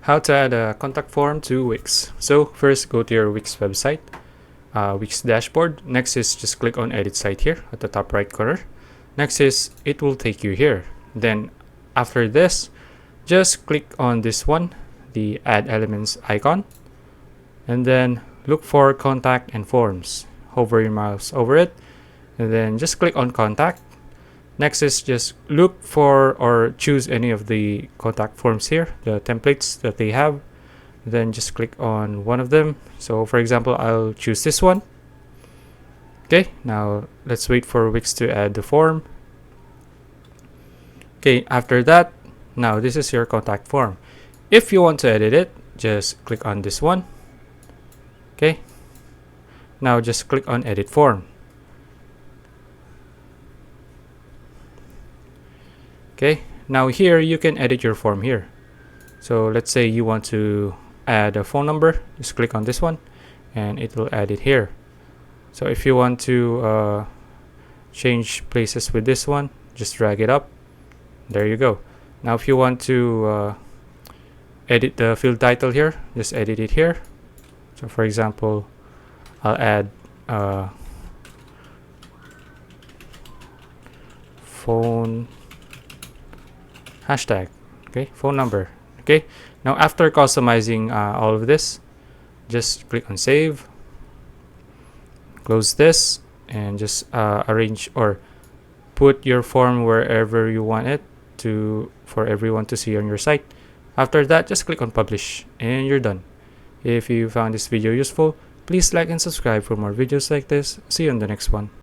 How to add a contact form to Wix. So first go to your Wix website, Wix dashboard. Next is just click on edit site here at the top right corner. Next is it will take you here. Then after this, just click on this one, the add elements icon, and then look for contact and forms. Hover your mouse over it and then just click on contact. Next is just look for or choose any of the contact forms here, the templates that they have. Then just click on one of them. So for example, I'll choose this one. Okay, now let's wait for Wix to add the form. Okay, after that, now this is your contact form. If you want to edit it, just click on this one. Okay, now just click on edit form. Okay, now here you can edit your form here. So let's say you want to add a phone number, just click on this one and it will add it here. So if you want to change places with this one, just drag it up. There you go. Now if you want to edit the field title here, just edit it here. So for example, I'll add phone hashtag, okay, phone number. Okay, now after customizing all of this, just click on save, close this, and just arrange or put your form wherever you want it to for everyone to see on your site. After that, just click on publish and you're done. If you found this video useful, please like and subscribe for more videos like this. See you on the next one.